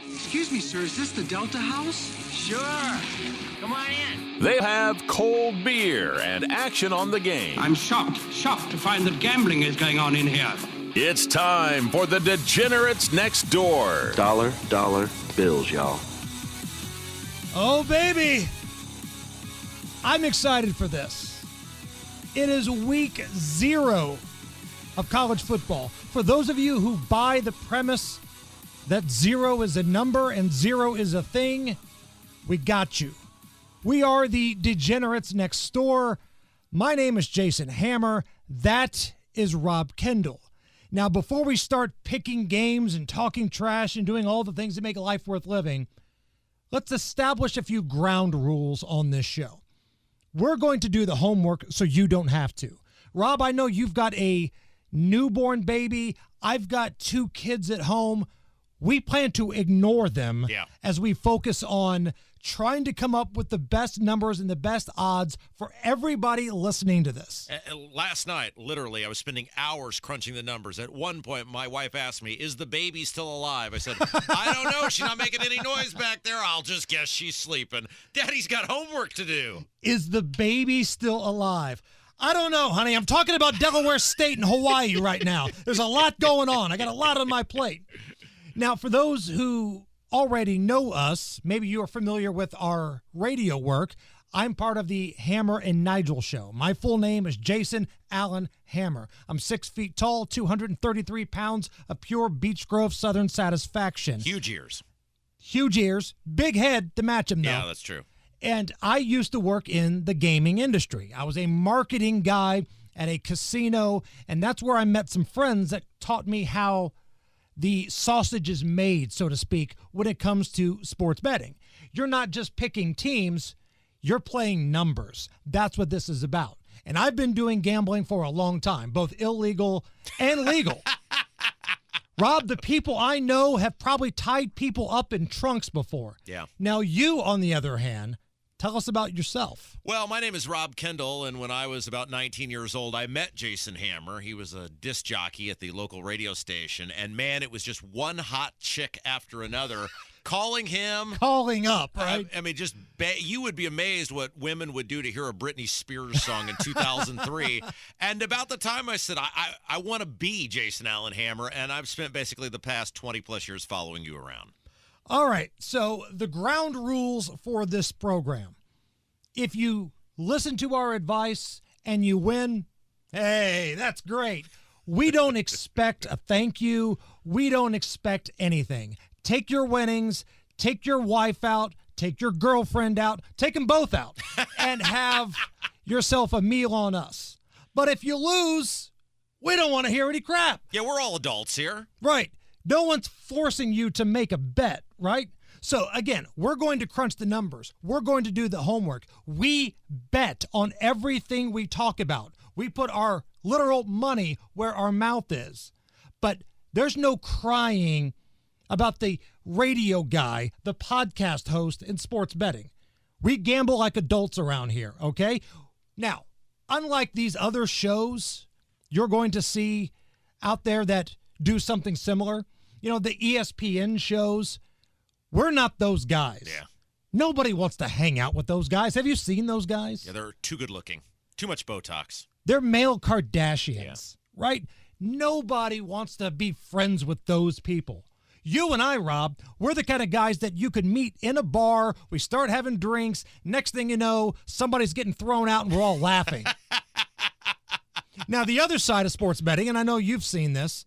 Excuse me, sir, is this the Delta House? Sure. Come on in. They have cold beer and action on the game. I'm shocked to find that gambling is going on in here. It's time for the Degenerates Next Door. Dollar bills, y'all. Oh, baby. I'm excited for this. It is week 0 of college football. For those of you who buy the premise that 0 is a number and 0 is a thing, we got you. We are the Degenerates Next Door. My name is Jason Hammer. That is Rob Kendall. Now, before we start picking games and talking trash and doing all the things that make life worth living, let's establish a few ground rules on this show. We're going to do the homework so you don't have to. Rob, I know you've got a newborn baby. I've got 2 kids at home. We plan to ignore them as we focus on trying to come up with the best numbers and the best odds for everybody listening to this. Last night, literally, I was spending hours crunching the numbers. At one point, my wife asked me, is the baby still alive? I said, I don't know. She's not making any noise back there. I'll just guess she's sleeping. Daddy's got homework to do. Is the baby still alive? I don't know, honey. I'm talking about Delaware State and Hawaii right now. There's a lot going on. I got a lot on my plate. Now, for those who already know us, maybe you are familiar with our radio work. I'm part of the Hammer and Nigel show. My full name is Jason Allen Hammer. I'm 6 feet tall, 233 pounds of pure Beech Grove Southern satisfaction. Huge ears. Huge ears. Big head to match him, though. Yeah, that's true. And I used to work in the gaming industry. I was a marketing guy at a casino, and that's where I met some friends that taught me how the sausage is made, so to speak, when it comes to sports betting. You're not just picking teams, you're playing numbers. That's what this is about. And I've been doing gambling for a long time, both illegal and legal. Rob, the people I know have probably tied people up in trunks before. Yeah. Now you, on the other hand, tell us about yourself. Well, my name is Rob Kendall, and when I was about 19 years old, I met Jason Hammer. He was a disc jockey at the local radio station, and man, it was just one hot chick after another calling him. Calling up, right? I mean, you would be amazed what women would do to hear a Britney Spears song in 2003. And about the time I said, I want to be Jason Allen Hammer, and I've spent basically the past 20-plus years following you around. All right, so the ground rules for this program. If you listen to our advice and you win, hey, that's great. We don't expect a thank you. We don't expect anything. Take your winnings, take your wife out, take your girlfriend out, take them both out, and have yourself a meal on us. But if you lose, we don't want to hear any crap. Yeah, we're all adults here. Right. No one's forcing you to make a bet, right? So, again, we're going to crunch the numbers. We're going to do the homework. We bet on everything we talk about. We put our literal money where our mouth is. But there's no crying about the radio guy, the podcast host in sports betting. We gamble like adults around here, okay? Now, unlike these other shows you're going to see out there that do something similar, you know, the ESPN shows, we're not those guys. Yeah. Nobody wants to hang out with those guys. Have you seen those guys? Yeah, they're too good looking. Too much Botox. They're male Kardashians, right? Nobody wants to be friends with those people. You and I, Rob, we're the kind of guys that you could meet in a bar. We start having drinks. Next thing you know, somebody's getting thrown out and we're all laughing. Now, the other side of sports betting, and I know you've seen this,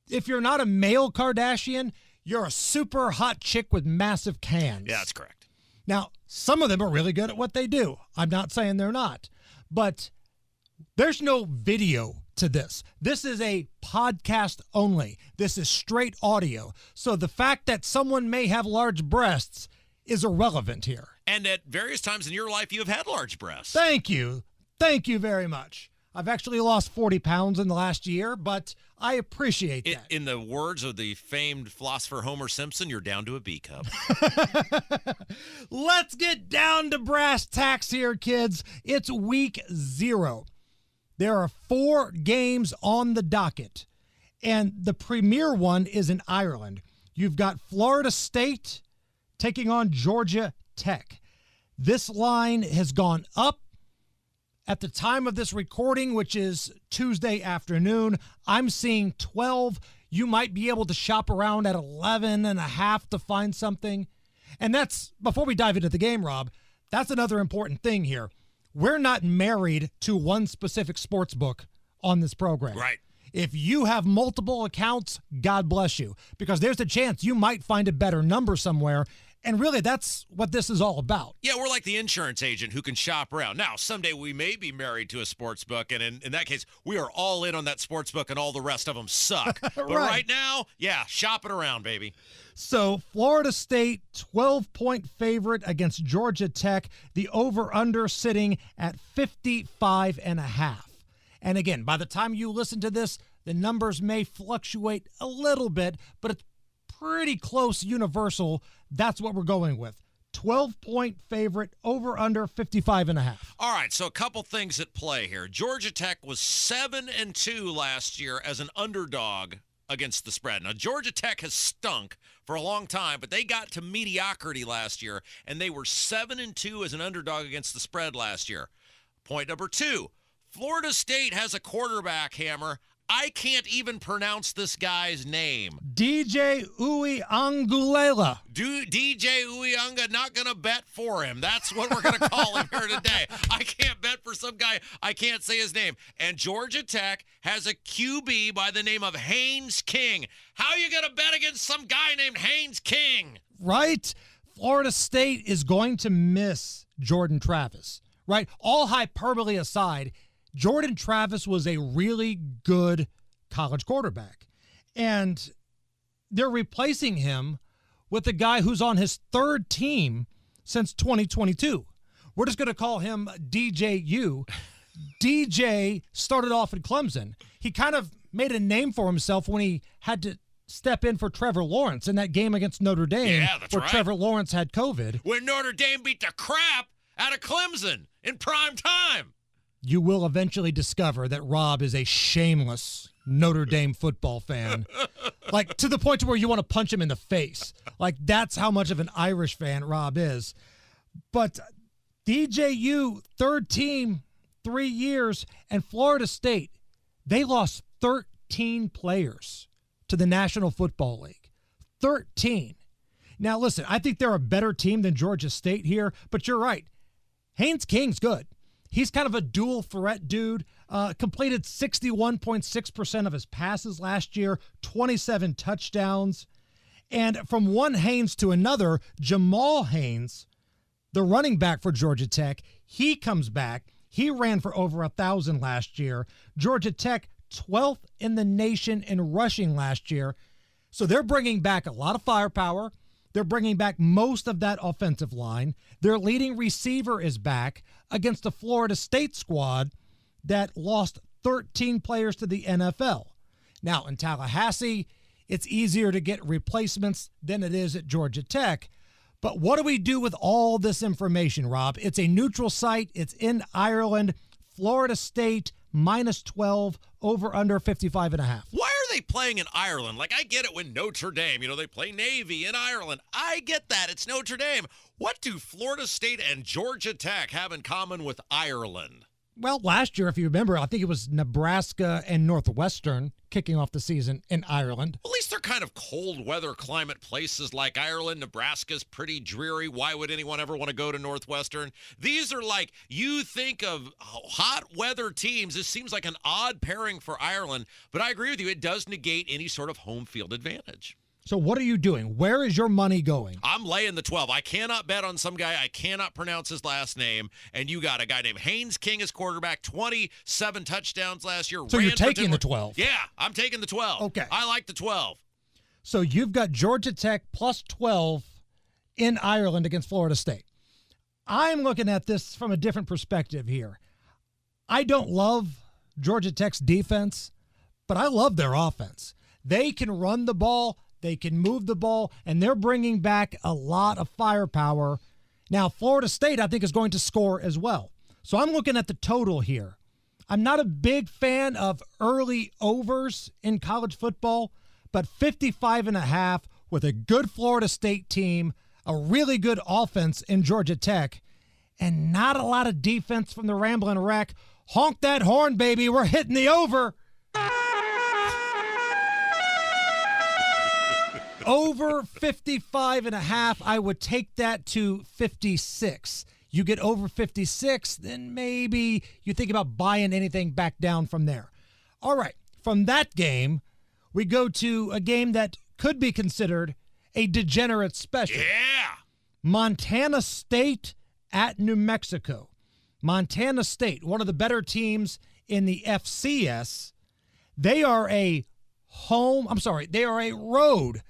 if you're not a male Kardashian, you're a super hot chick with massive cans. Yeah, that's correct. Now, some of them are really good at what they do. I'm not saying they're not. But there's no video to this. This is a podcast only. This is straight audio. So the fact that someone may have large breasts is irrelevant here. And at various times in your life, you have had large breasts. Thank you. Thank you very much. I've actually lost 40 pounds in the last year, but I appreciate that. In the words of the famed philosopher Homer Simpson, you're down to a B cup. Let's get down to brass tacks here, kids. It's week 0. There are 4 games on the docket, and the premier one is in Ireland. You've got Florida State taking on Georgia Tech. This line has gone up. At the time of this recording, which is Tuesday afternoon, I'm seeing 12. You might be able to shop around at 11.5 to find something. And that's, before we dive into the game, Rob, that's another important thing here. We're not married to one specific sports book on this program. Right. If you have multiple accounts, God bless you, because there's a chance you might find a better number somewhere. And really, that's what this is all about. Yeah, we're like the insurance agent who can shop around. Now, someday we may be married to a sports book, and in that case, we are all in on that sports book, and all the rest of them suck. But right now, yeah, shop it around, baby. So, Florida State, 12-point favorite against Georgia Tech. The over-under sitting at 55.5. And again, by the time you listen to this, the numbers may fluctuate a little bit, but it's pretty close universal. That's what we're going with. 12-point favorite, over under 55.5. All right, so a couple things at play here. Georgia Tech was 7-2 last year as an underdog against the spread. Now, Georgia Tech has stunk for a long time, but they got to mediocrity last year, and they were 7-2 as an underdog against the spread last year. Point number 2, Florida State has a quarterback, Hammer. I can't even pronounce this guy's name. DJ Uiagalelei. DJ Uiagalelei, not going to bet for him. That's what we're going to call him here today. I can't bet for some guy. I can't say his name. And Georgia Tech has a QB by the name of Haynes King. How are you going to bet against some guy named Haynes King? Right? Florida State is going to miss Jordan Travis. Right? All hyperbole aside, Jordan Travis was a really good college quarterback. And they're replacing him with a guy who's on his third team since 2022. We're just going to call him DJU. DJ started off at Clemson. He kind of made a name for himself when he had to step in for Trevor Lawrence in that game against Notre Dame, where right. Trevor Lawrence had COVID. When Notre Dame beat the crap out of Clemson in prime time. You will eventually discover that Rob is a shameless Notre Dame football fan. Like, to the point to where you want to punch him in the face. Like, that's how much of an Irish fan Rob is. But DJU, third team, 3 years, and Florida State, they lost 13 players to the National Football League. 13. Now, listen, I think they're a better team than Georgia State here, but you're right. Haynes King's good. He's kind of a dual threat dude. Completed 61.6% of his passes last year, 27 touchdowns. And from one Haynes to another, Jamal Haynes, the running back for Georgia Tech, he comes back. He ran for over 1,000 last year. Georgia Tech, 12th in the nation in rushing last year. So they're bringing back a lot of firepower. They're bringing back most of that offensive line. Their leading receiver is back against the Florida State squad that lost 13 players to the NFL. Now, in Tallahassee, it's easier to get replacements than it is at Georgia Tech. But what do we do with all this information, Rob? It's a neutral site. It's in Ireland. Florida State, -12, over under 55.5. Why are they playing in Ireland? Like, I get it when Notre Dame, they play Navy in Ireland. I get that. It's Notre Dame. What do Florida State and Georgia Tech have in common with Ireland? Well, last year, if you remember, I think it was Nebraska and Northwestern kicking off the season in Ireland. At least they're kind of cold weather climate places like Ireland. Nebraska's pretty dreary. Why would anyone ever want to go to Northwestern? These are like, you think of hot weather teams. This seems like an odd pairing for Ireland, but I agree with you. It does negate any sort of home field advantage. So what are you doing? Where is your money going? I'm laying the 12. I cannot bet on some guy. I cannot pronounce his last name. And you got a guy named Haynes King as quarterback, 27 touchdowns last year. So you're taking the 12? Yeah, I'm taking the 12. Okay. I like the 12. So you've got Georgia Tech +12 in Ireland against Florida State. I'm looking at this from a different perspective here. I don't love Georgia Tech's defense, but I love their offense. They can run the ball. They can move the ball, and they're bringing back a lot of firepower. Now, Florida State, I think, is going to score as well. So I'm looking at the total here. I'm not a big fan of early overs in college football, but 55.5 with a good Florida State team, a really good offense in Georgia Tech, and not a lot of defense from the Ramblin' Wreck. Honk that horn, baby. We're hitting the over. Over 55.5. I would take that to 56. You get over 56, then maybe you think about buying anything back down from there. All right. From that game, we go to a game that could be considered a degenerate special. Yeah. Montana State at New Mexico. Montana State, one of the better teams in the FCS. They are a road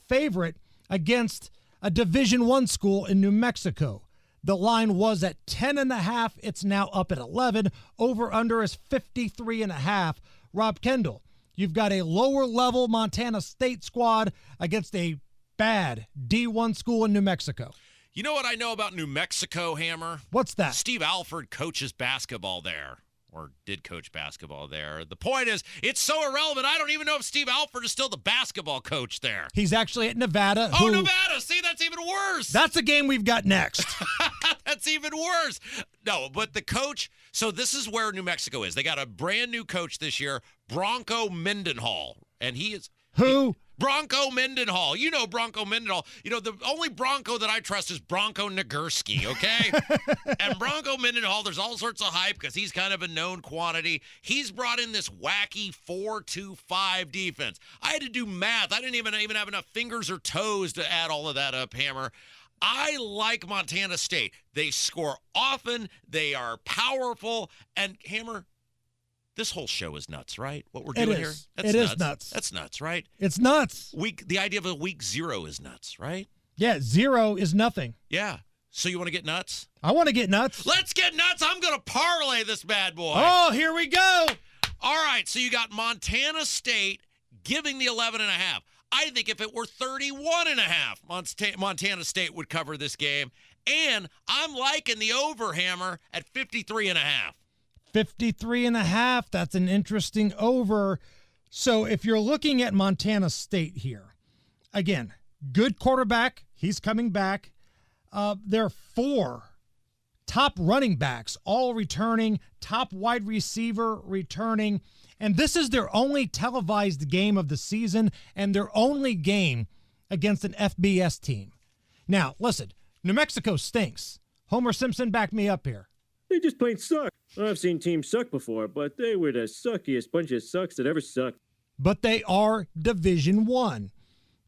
favorite against a Division I school in New Mexico. The line was at 10.5. It's now up at 11. Over under is 53.5. Rob Kendall, you've got a lower level Montana State squad against a bad D1 school in New Mexico. You know what I know about New Mexico, Hammer? What's that? Steve Alford coaches basketball there, or did coach basketball there. The point is, it's so irrelevant, I don't even know if Steve Alford is still the basketball coach there. He's actually at Nevada. Oh, Nevada! See, that's even worse! That's the game we've got next. That's even worse. No, but the coach, so this is where New Mexico is. They got a brand new coach this year, Bronco Mendenhall, and he is... Who? Bronco Mendenhall. You know Bronco Mendenhall. You know, the only Bronco that I trust is Bronco Nagurski, okay? And Bronco Mendenhall, there's all sorts of hype because he's kind of a known quantity. He's brought in this wacky 4-2-5 defense. I had to do math. I didn't even have enough fingers or toes to add all of that up, Hammer. I like Montana State. They score often. They are powerful. And, Hammer, this whole show is nuts, right? What we're doing here? It is nuts. That's nuts, right? It's nuts. The idea of a week 0 is nuts, right? Yeah, 0 is nothing. Yeah. So you want to get nuts? I want to get nuts. Let's get nuts. I'm going to parlay this bad boy. Oh, here we go. All right. So you got Montana State giving the 11.5. I think if it were 31.5, Montana State would cover this game. And I'm liking the over, Hammer, at 53.5. 53.5. That's an interesting over. So if you're looking at Montana State here, again, good quarterback. He's coming back. There are 4 top running backs, all returning, top wide receiver returning. And this is their only televised game of the season and their only game against an FBS team. Now, listen, New Mexico stinks. Homer Simpson, back me up here. They just plain suck. I've seen teams suck before, but they were the suckiest bunch of sucks that ever sucked. But they are Division I.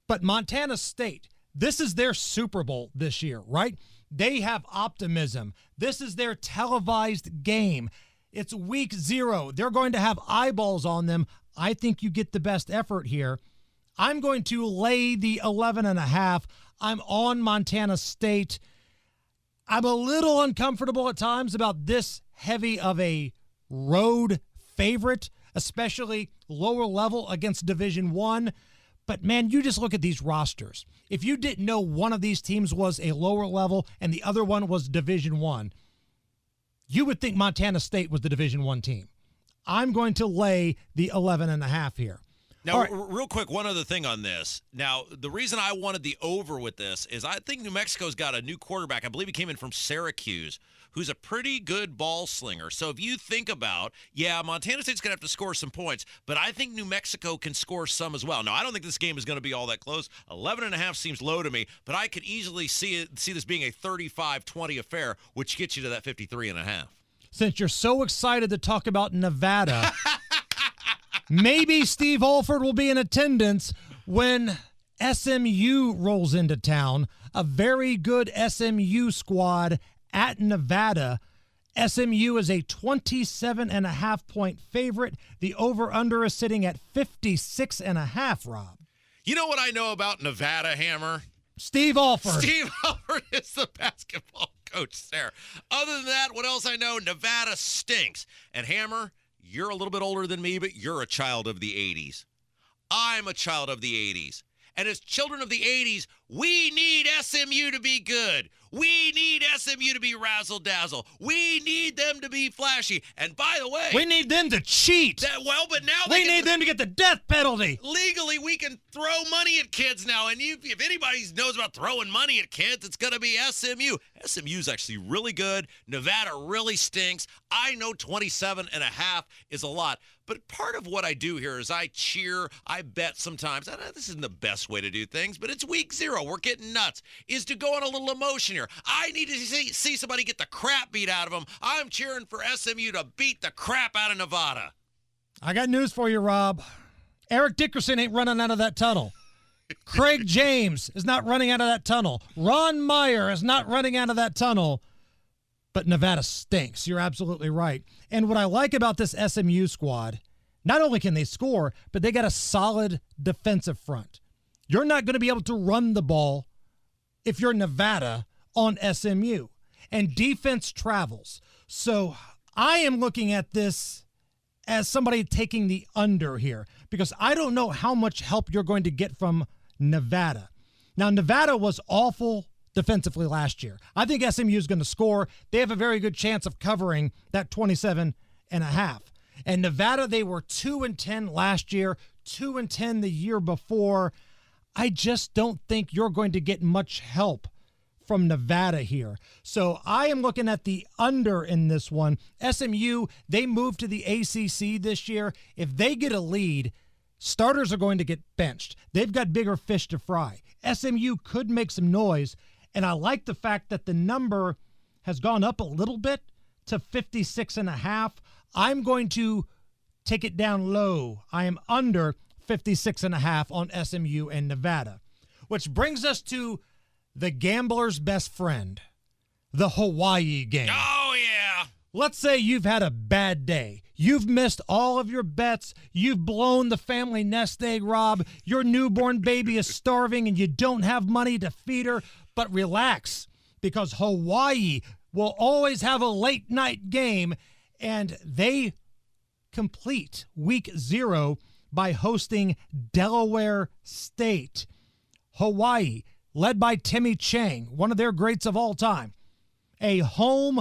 But Montana State, this is their Super Bowl this year, right? They have optimism. This is their televised game. It's week 0. They're going to have eyeballs on them. I think you get the best effort here. I'm going to lay the 11.5. I'm on Montana State. I'm a little uncomfortable at times about this heavy of a road favorite, especially lower level against Division I. But, man, you just look at these rosters. If you didn't know one of these teams was a lower level and the other one was Division I, you would think Montana State was the Division I team. I'm going to lay the 11.5 here. Now, real quick, one other thing on this. Now, the reason I wanted the over with this is I think New Mexico's got a new quarterback. I believe he came in from Syracuse, who's a pretty good ball slinger. So if you think about, Montana State's going to have to score some points, but I think New Mexico can score some as well. Now, I don't think this game is going to be all that close. 11.5 seems low to me, but I could easily see this being a 35-20 affair, which gets you to that 53.5. Since you're so excited to talk about Nevada, maybe Steve Alford will be in attendance when SMU rolls into town. A very good SMU squad at Nevada. SMU is a 27.5 point favorite. The over-under is sitting at 56.5, Rob. You know what I know about Nevada, Hammer? Steve Alford. Steve Alford is the basketball coach there. Other than that, what else I know? Nevada stinks. And Hammer, you're a little bit older than me, but you're a child of the 80s. I'm a child of the 80s. And as children of the 80s, We need SMU to be good. We need SMU to be razzle-dazzle. We need them to be flashy. And by the way, we need them to cheat. But now we need them to get the death penalty. Legally, we can throw money at kids now. And if anybody knows about throwing money at kids, it's going to be SMU. SMU's actually really good. Nevada really stinks. I know 27.5 is a lot. But part of what I do here is I cheer, I bet sometimes. I know this isn't the best way to do things, but it's week 0. We're getting nuts. Is to go on a little emotion here. I need to see somebody get the crap beat out of them. I'm cheering for SMU to beat the crap out of Nevada. I got news for you, Rob. Eric Dickerson ain't running out of that tunnel. Craig James is not running out of that tunnel. Ron Meyer is not running out of that tunnel. But Nevada stinks. You're absolutely right. And what I like about this SMU squad, not only can they score, but they got a solid defensive front. You're not going to be able to run the ball if you're Nevada on SMU. And defense travels. So I am looking at this as somebody taking the under here because I don't know how much help you're going to get from Nevada. Now, Nevada was awful defensively last year. I think SMU is going to score. They have a very good chance of covering that 27.5. And Nevada, they were 2-10 last year, 2-10 the year before. I just don't think you're going to get much help from Nevada here. So I am looking at the under in this one. SMU, they moved to the ACC this year. If they get a lead, starters are going to get benched. They've got bigger fish to fry. SMU could make some noise. And I like the fact that the number has gone up a little bit to 56.5. I'm going to take it down low. I am under 56.5 on SMU and Nevada. Which brings us to the gambler's best friend, the Hawaii game. Oh, yeah. Let's say you've had a bad day. You've missed all of your bets. You've blown the family nest egg, Rob. Your newborn baby is starving and you don't have money to feed her. But relax, because Hawaii will always have a late night game, and they complete week 0 by hosting Delaware State. Hawaii, led by Timmy Chang, one of their greats of all time, a home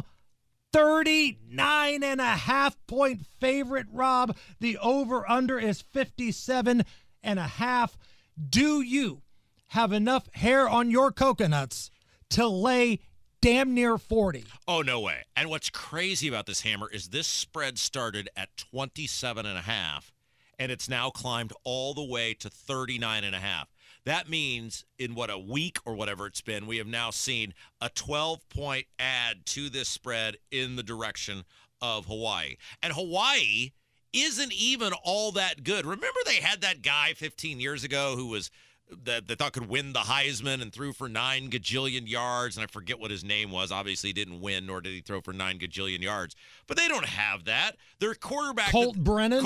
39.5 point favorite, Rob. The over-under is 57.5. Do you have enough hair on your coconuts to lay damn near 40? Oh, no way. And what's crazy about this, Hammer, is this spread started at 27.5, and it's now climbed all the way to 39.5. That means in a week or whatever it's been, we have now seen a 12-point add to this spread in the direction of Hawaii. And Hawaii isn't even all that good. Remember they had that guy 15 years ago who was that they thought could win the Heisman and threw for 9 gajillion yards, and I forget what his name was. Obviously, he didn't win, nor did he throw for 9 gajillion yards. But they don't have that. Their quarterback, Colt Brennan.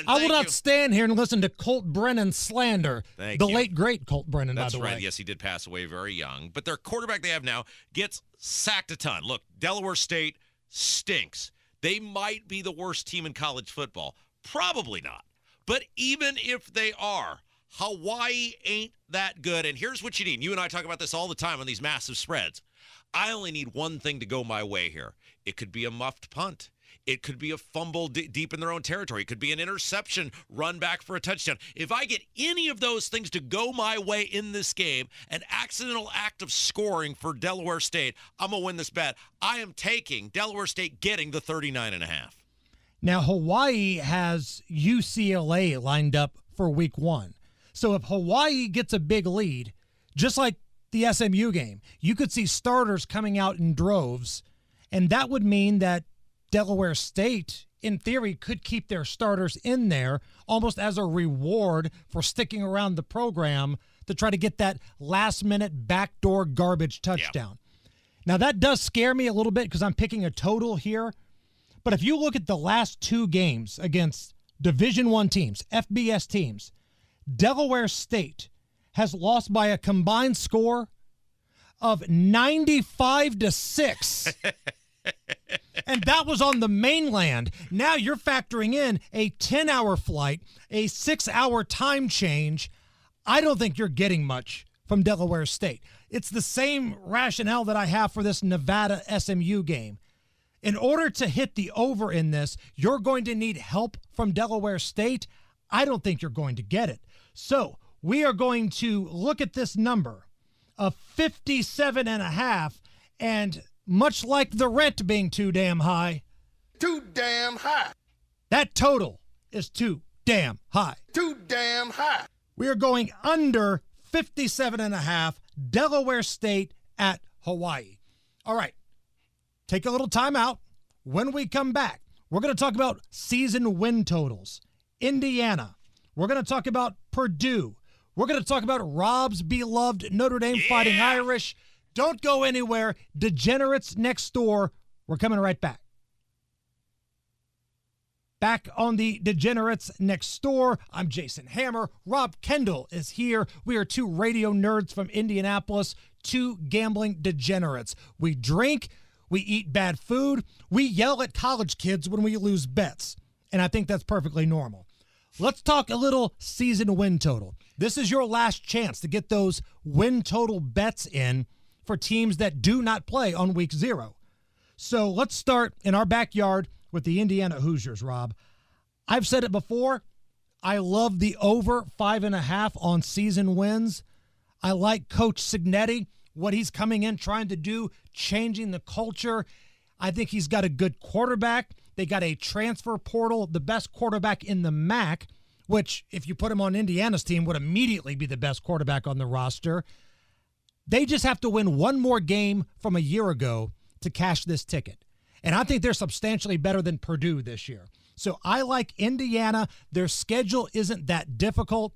I will not stand here and listen to Colt Brennan slander. The late great Colt Brennan, That's by the way. right. Yes, he did pass away very young. But their quarterback they have now gets sacked a ton. Look, Delaware State stinks. They might be the worst team in college football. Probably not. But even if they are, Hawaii ain't that good. And here's what you need. You and I talk about this all the time on these massive spreads. I only need one thing to go my way here. It could be a muffed punt. It could be a fumble deep in their own territory. It could be an interception run back for a touchdown. If I get any of those things to go my way in this game, an accidental act of scoring for Delaware State, I'm going to win this bet. I am taking Delaware State getting the 39.5. Now, Hawaii has UCLA lined up for week 1. So if Hawaii gets a big lead, just like the SMU game, you could see starters coming out in droves, and that would mean that Delaware State, in theory, could keep their starters in there almost as a reward for sticking around the program to try to get that last-minute backdoor garbage touchdown. Yeah. Now, that does scare me a little bit because I'm picking a total here, but if you look at the last 2 games against Division I teams, FBS teams, Delaware State has lost by a combined score of 95-6. And that was on the mainland. Now you're factoring in a 10-hour flight, a 6-hour time change. I don't think you're getting much from Delaware State. It's the same rationale that I have for this Nevada SMU game. In order to hit the over in this, you're going to need help from Delaware State. I don't think you're going to get it. So we are going to look at this number of 57.5, and much like the rent being too damn high, Too damn high. that total is too damn high. Too damn high. We are going under 57.5, Delaware State at Hawaii. All right, take a little time out. When we come back, we're going to talk about season win totals. Indiana. We're going to talk about Purdue. We're going to talk about Rob's beloved Notre Dame Fighting Irish. Don't go anywhere. Degenerates Next Door. We're coming right back. Back on the Degenerates Next Door, I'm Jason Hammer. Rob Kendall is here. We are two radio nerds from Indianapolis, two gambling degenerates. We drink, we eat bad food, we yell at college kids when we lose bets, and I think that's perfectly normal. Let's talk a little season win total. This is your last chance to get those win total bets in for teams that do not play on week 0. So let's start in our backyard with the Indiana Hoosiers, Rob. I've said it before. I love the over 5.5 on season wins. I like Coach Cignetti, what he's coming in trying to do, changing the culture. I think he's got a good quarterback. They got a transfer portal, the best quarterback in the MAC, which, if you put him on Indiana's team, would immediately be the best quarterback on the roster. They just have to win one more game from a year ago to cash this ticket. And I think they're substantially better than Purdue this year. So I like Indiana. Their schedule isn't that difficult.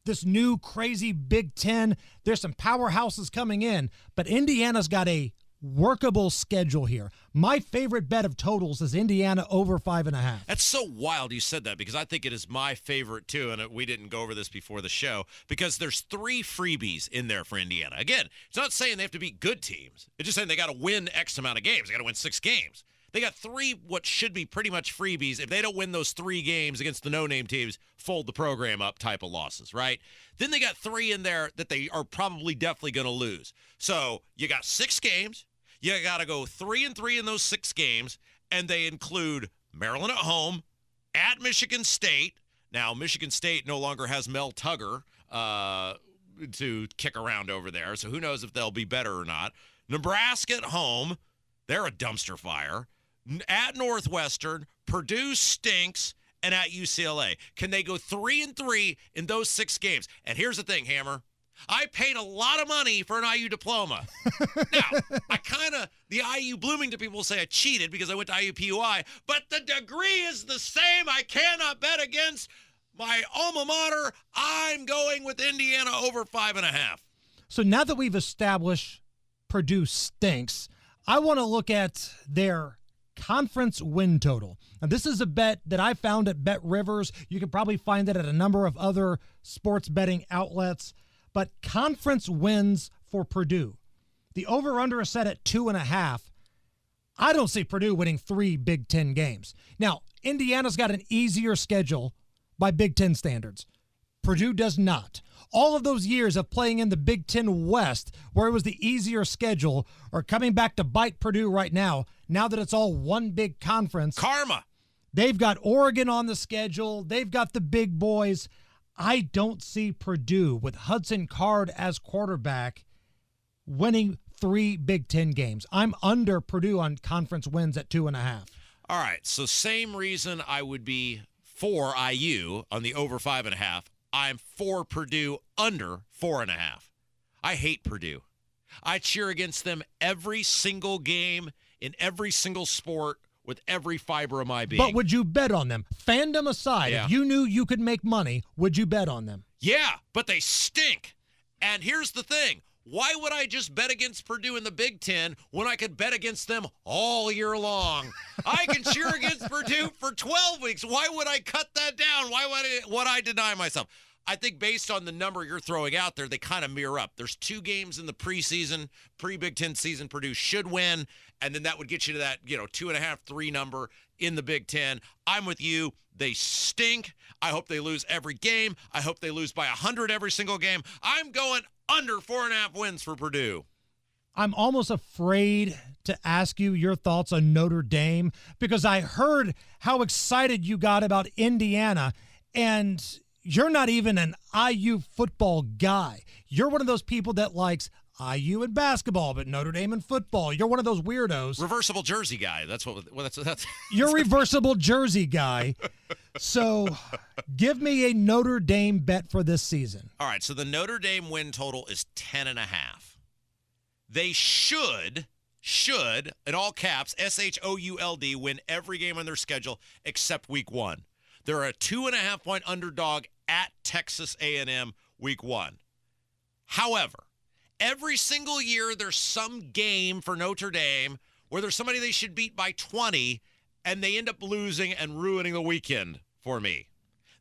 This new crazy Big Ten, there's some powerhouses coming in, but Indiana's got a workable schedule here. My favorite bet of totals is Indiana over 5.5. That's so wild you said that, because I think it is my favorite too, and we didn't go over this before the show, because there's 3 freebies in there for Indiana. Again, it's not saying they have to beat good teams. It's just saying they got to win X amount of games. They got to win 6 games. They got 3 what should be pretty much freebies. If they don't win those 3 games against the no-name teams, fold the program up type of losses, right? Then they got 3 in there that they are probably definitely going to lose. So you got 6 games. You got to go 3-3 in those 6 games, and they include Maryland at home, at Michigan State. Now, Michigan State no longer has Mel Tugger to kick around over there, so who knows if they'll be better or not. Nebraska at home. They're a dumpster fire. At Northwestern, Purdue stinks, and at UCLA. Can they go 3-3 in those 6 games? And here's the thing, Hammer. I paid a lot of money for an IU diploma. Now, the IU Bloomington people will say I cheated because I went to IUPUI, but the degree is the same. I cannot bet against my alma mater. I'm going with Indiana over 5.5. So now that we've established Purdue stinks, I want to look at their conference win total. Now, this is a bet that I found at Bet Rivers. You can probably find it at a number of other sports betting outlets. But conference wins for Purdue. The over-under is set at 2.5. I don't see Purdue winning 3 Big Ten games. Now, Indiana's got an easier schedule by Big Ten standards. Purdue does not. All of those years of playing in the Big Ten West, where it was the easier schedule, are coming back to bite Purdue right now that it's all one big conference. Karma. They've got Oregon on the schedule. They've got the big boys. I don't see Purdue with Hudson Card as quarterback winning 3 Big Ten games. I'm under Purdue on conference wins at 2.5. All right, so same reason I would be for IU on the over 5.5. I'm for Purdue under 4.5. I hate Purdue. I cheer against them every single game in every single sport with every fiber of my being. But would you bet on them? Fandom aside, if you knew you could make money, would you bet on them? Yeah, but they stink. And here's the thing. Why would I just bet against Purdue in the Big Ten when I could bet against them all year long? I can cheer against Purdue for 12 weeks. Why would I cut that down? Why would I deny myself? I think based on the number you're throwing out there, they kind of mirror up. There's 2 games in the preseason, pre-Big Ten season, Purdue should win, and then that would get you to that, 2.5, 3 number in the Big Ten. I'm with you. They stink. I hope they lose every game. I hope they lose by 100 every single game. I'm going under 4.5 wins for Purdue. I'm almost afraid to ask you your thoughts on Notre Dame because I heard how excited you got about Indiana, and you're not even an IU football guy. You're one of those people that likes IU in basketball, but Notre Dame in football. You're one of those weirdos. Reversible jersey guy. That's. You're a reversible jersey guy. So give me a Notre Dame bet for this season. All right, so the Notre Dame win total is 10.5. They should, in all caps, SHOULD, win every game on their schedule except week 1. They're a 2.5-point underdog at Texas A&M week 1. However, every single year there's some game for Notre Dame where there's somebody they should beat by 20, and they end up losing and ruining the weekend for me.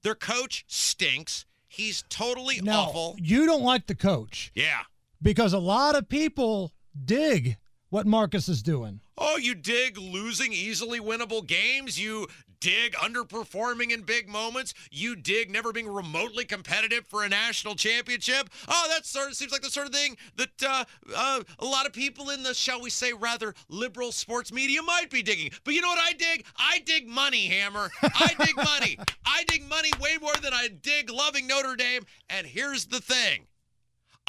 Their coach stinks. He's totally awful. You don't like the coach. Yeah. Because a lot of people dig what Marcus is doing. Oh, you dig losing easily winnable games? You dig underperforming in big moments? You dig never being remotely competitive for a national championship? Oh, that sort of seems like the sort of thing that a lot of people in the, shall we say, rather liberal sports media might be digging. But you know what I dig? I dig money, Hammer. I dig money. I dig money way more than I dig loving Notre Dame. And here's the thing.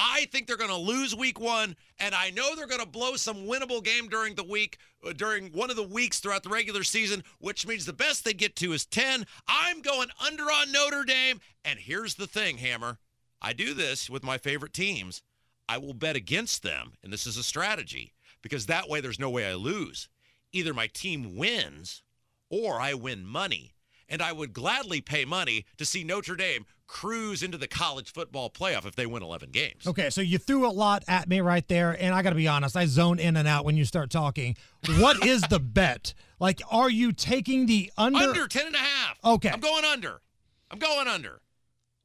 I think they're going to lose week 1, and I know they're going to blow some winnable game during the week, during one of the weeks throughout the regular season, which means the best they get to is 10. I'm going under on Notre Dame, and here's the thing, Hammer. I do this with my favorite teams. I will bet against them, and this is a strategy, because that way there's no way I lose. Either my team wins or I win money, and I would gladly pay money to see Notre Dame cruise into the college football playoff if they win 11 games. Okay, so you threw a lot at me right there, and I got to be honest, I zone in and out when you start talking. What is the bet? Like, are you taking the under? Under 10.5. Okay. I'm going under.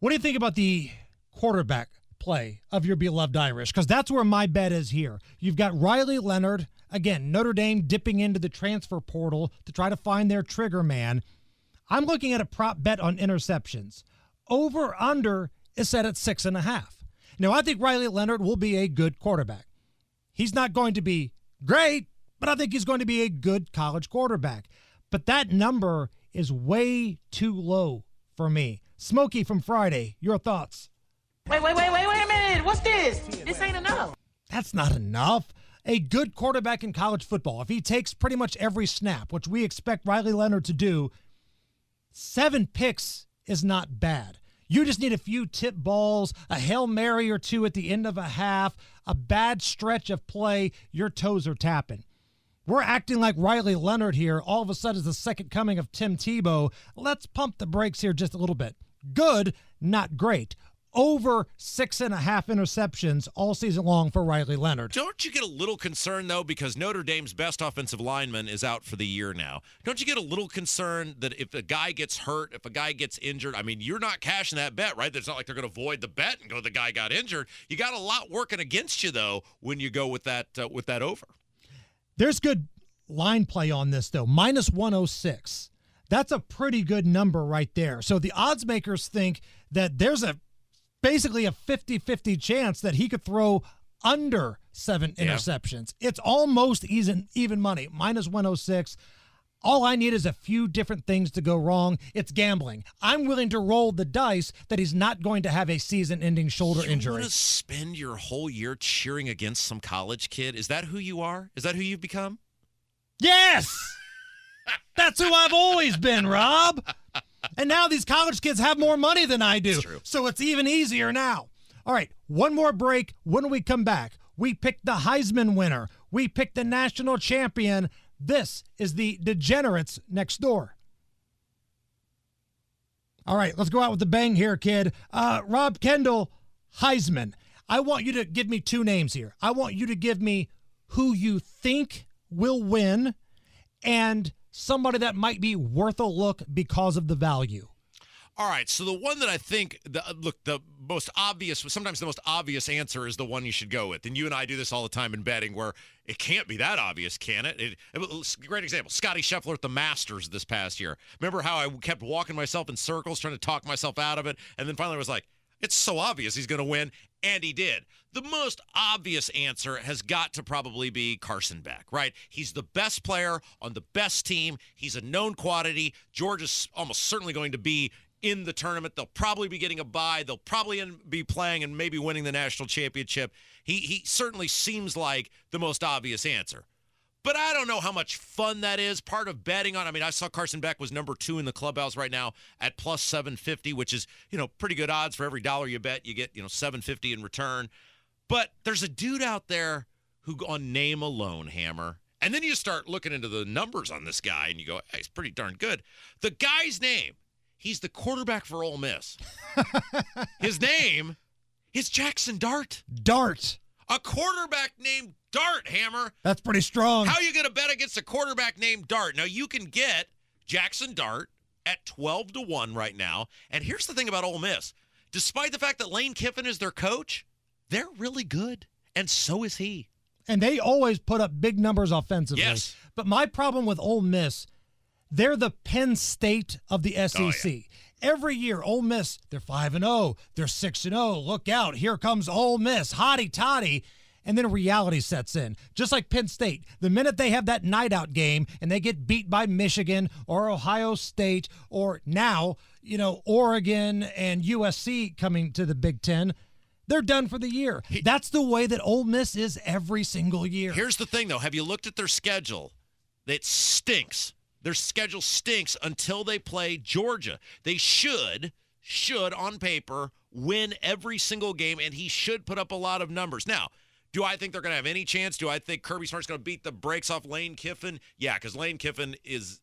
What do you think about the quarterback play of your beloved Irish? Because that's where my bet is here. You've got Riley Leonard. Again, Notre Dame dipping into the transfer portal to try to find their trigger man. I'm looking at a prop bet on interceptions. Over under is set at 6.5. Now, I think Riley Leonard will be a good quarterback. He's not going to be great, but I think he's going to be a good college quarterback. But that number is way too low for me. Smokey from Friday, your thoughts? Wait a minute. What's this? This ain't enough. That's not enough. A good quarterback in college football, if he takes pretty much every snap, which we expect Riley Leonard to do, 7 picks is not bad. You just need a few tip balls, a Hail Mary or 2 at the end of a half, a bad stretch of play, your toes are tapping. We're acting like Riley Leonard here all of a sudden is the second coming of Tim Tebow. Let's pump the brakes here just a little bit. Good, not great. Over 6.5 interceptions all season long for Riley Leonard. Don't you get a little concerned, though, because Notre Dame's best offensive lineman is out for the year now? Don't you get a little concerned that if a guy gets hurt, if a guy gets injured, I mean, you're not cashing that bet, right? It's not like they're going to void the bet and go, the guy got injured. You got a lot working against you, though, when you go with that over. There's good line play on this, though. Minus 106. That's a pretty good number right there. So the odds makers think that there's basically a 50-50 chance that he could throw under 7 interceptions. It's almost even money, minus 106. All I need is a few different things to go wrong. It's gambling. I'm willing to roll the dice that he's not going to have a season-ending shoulder injury. You want to spend your whole year cheering against some college kid? Is that who you are? Is that who you've become? Yes! That's who I've always been, Rob. And now these college kids have more money than I do. So it's even easier now. All right, one more break. When we come back, we pick the Heisman winner. We pick the national champion. This is the Degenerates Next Door. All right, let's go out with the bang here, kid. Rob Kendall, Heisman. I want you to give me 2 names here. I want you to give me who you think will win and somebody that might be worth a look because of the value. All right, so the one that I think, the most obvious, sometimes the most obvious answer is the one you should go with. And you and I do this all the time in betting where it can't be that obvious, can it? Great example, Scotty Scheffler at the Masters this past year. Remember how I kept walking myself in circles trying to talk myself out of it? And then finally I was like, it's so obvious he's going to win, and he did. The most obvious answer has got to probably be Carson Beck, right? He's the best player on the best team. He's a known quantity. Georgia's almost certainly going to be in the tournament. They'll probably be getting a bye. They'll probably be playing and maybe winning the national championship. He certainly seems like the most obvious answer. But I don't know how much fun that is. Part of betting on, I saw Carson Beck was number 2 in the clubhouse right now at plus 750, which is, pretty good odds. For every dollar you bet, you get, 750 in return. But there's a dude out there who, on name alone, Hammer, and then you start looking into the numbers on this guy, and you go, hey, he's pretty darn good. The guy's name, he's the quarterback for Ole Miss. His name is Jackson Dart. Dart. A quarterback named Dart, Hammer. That's pretty strong. How are you going to bet against a quarterback named Dart? Now, you can get Jackson Dart at 12-1 right now. And here's the thing about Ole Miss. Despite the fact that Lane Kiffin is their coach, they're really good. And so is he. And they always put up big numbers offensively. Yes. But my problem with Ole Miss, they're the Penn State of the SEC. Oh, yeah. Every year, Ole Miss, they're 5-0, they're 6-0. Look out, here comes Ole Miss, hotty toddy. And then reality sets in. Just like Penn State, the minute they have that night out game and they get beat by Michigan or Ohio State or now, Oregon and USC coming to the Big Ten, they're done for the year. That's the way that Ole Miss is every single year. Here's the thing, though. Have you looked at their schedule? It stinks. Their schedule stinks until they play Georgia. They should, on paper, win every single game, and he should put up a lot of numbers. Now, do I think they're going to have any chance? Do I think Kirby Smart's going to beat the brakes off Lane Kiffin? Yeah, because Lane Kiffin is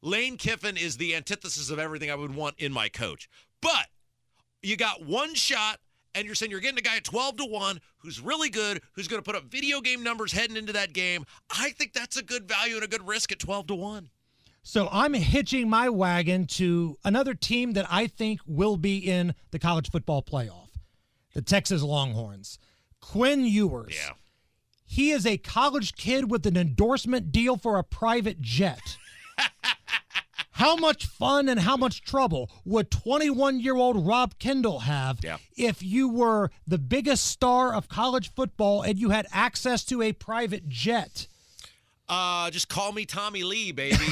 the antithesis of everything I would want in my coach. But you got one shot, and you're saying you're getting a guy at 12-1 who's really good, who's going to put up video game numbers heading into that game. I think that's a good value and a good risk at 12-1. So I'm hitching my wagon to another team that I think will be in the college football playoff, the Texas Longhorns. Quinn Ewers. Yeah. He is a college kid with an endorsement deal for a private jet. How much fun and how much trouble would 21-year-old Rob Kendall have if you were the biggest star of college football and you had access to a private jet? Just call me Tommy Lee, baby.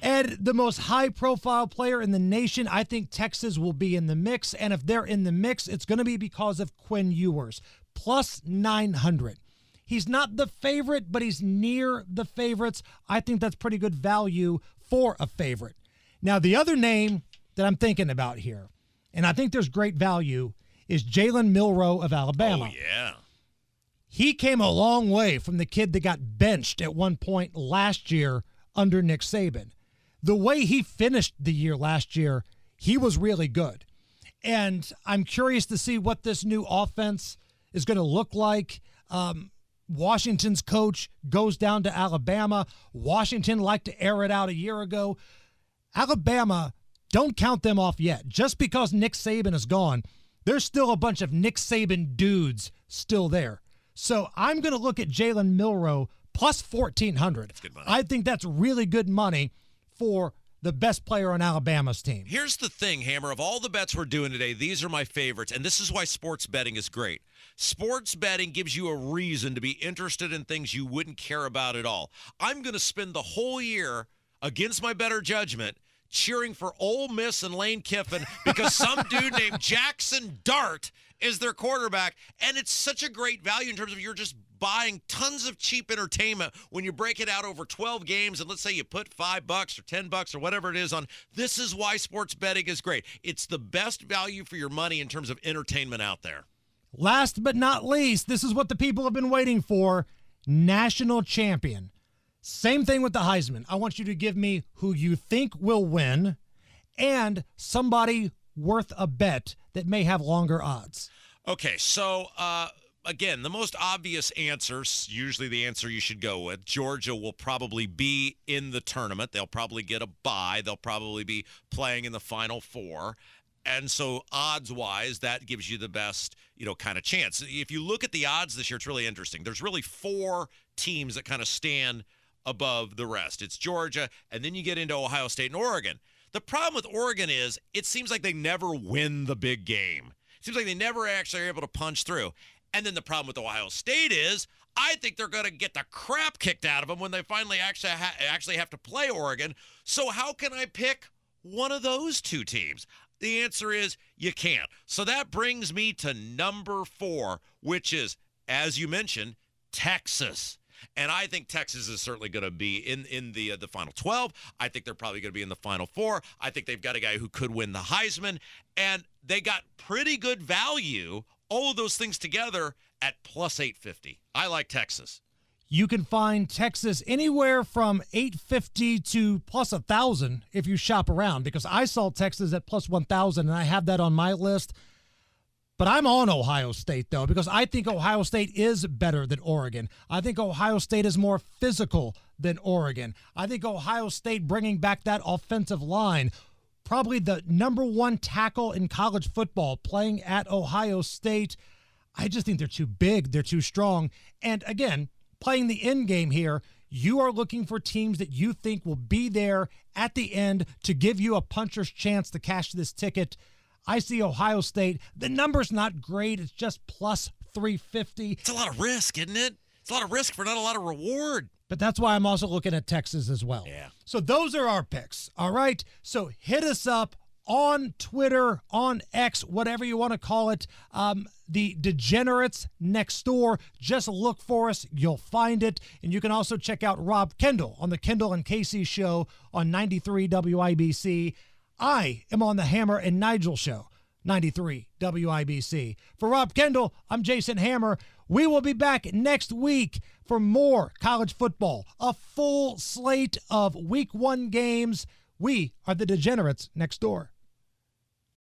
And the most high-profile player in the nation, I think Texas will be in the mix. And if they're in the mix, it's going to be because of Quinn Ewers. Plus 900. He's not the favorite, but he's near the favorites. I think that's pretty good value for a favorite. Now, the other name that I'm thinking about here, and I think there's great value, is Jalen Milroe of Alabama. Oh, yeah. He came a long way from the kid that got benched at one point last year under Nick Saban. The way he finished the year last year, he was really good. And I'm curious to see what this new offense is going to look like. Washington's coach goes down to Alabama. Washington liked to air it out a year ago. Alabama, don't count them off yet. Just because Nick Saban is gone, there's still a bunch of Nick Saban dudes still there. So I'm going to look at Jalen Milroe plus 1,400. That's good money. I think that's really good money for the best player on Alabama's team. Here's the thing, Hammer. Of all the bets we're doing today, these are my favorites, and this is why sports betting is great. Sports betting gives you a reason to be interested in things you wouldn't care about at all. I'm going to spend the whole year, against my better judgment, cheering for Ole Miss and Lane Kiffin because some dude named Jackson Dart is their quarterback, and it's such a great value in terms of you're just buying tons of cheap entertainment when you break it out over 12 games, and let's say you put $5 or $10 or whatever it is on. This is why sports betting is great. It's the best value for your money in terms of entertainment out there. Last but not least, this is what the people have been waiting for, national champion. Same thing with the Heisman. I want you to give me who you think will win and somebody worth a bet that may have longer odds. Okay, so again, the most obvious answer, usually the answer you should go with, Georgia will probably be in the tournament. They'll probably get a bye. They'll probably be playing in the Final Four. And so odds-wise, that gives you the best, kind of chance. If you look at the odds this year, it's really interesting. There's really 4 teams that kind of stand above the rest. It's Georgia, and then you get into Ohio State and Oregon. The problem with Oregon is it seems like they never win the big game. It seems like they never actually are able to punch through. And then the problem with Ohio State is I think they're going to get the crap kicked out of them when they finally actually have to play Oregon. So how can I pick one of those 2 teams? The answer is you can't. So that brings me to number 4, which is, as you mentioned, Texas. And I think Texas is certainly going to be in the Final 12. I think they're probably going to be in the Final 4. I think they've got a guy who could win the Heisman. And they got pretty good value, all of those things together, at plus 850. I like Texas. You can find Texas anywhere from 850 to plus 1,000 if you shop around, because I saw Texas at plus 1,000, and I have that on my list. But I'm on Ohio State, though, because I think Ohio State is better than Oregon. I think Ohio State is more physical than Oregon. I think Ohio State bringing back that offensive line, probably the number 1 tackle in college football playing at Ohio State. I just think they're too big. They're too strong. And again, playing the end game here, you are looking for teams that you think will be there at the end to give you a puncher's chance to cash this ticket. I see Ohio State. The number's not great. It's just plus 350. It's a lot of risk, isn't it? It's a lot of risk for not a lot of reward. But that's why I'm also looking at Texas as well. Yeah. So those are our picks, all right? So hit us up on Twitter, on X, whatever you want to call it, the Degenerates Next Door. Just look for us. You'll find it. And you can also check out Rob Kendall on the Kendall and Casey Show on 93 WIBC. I am on the Hammer and Nigel Show, 93 WIBC. For Rob Kendall, I'm Jason Hammer. We will be back next week for more college football, a full slate of Week 1 games. We are the Degenerates Next Door.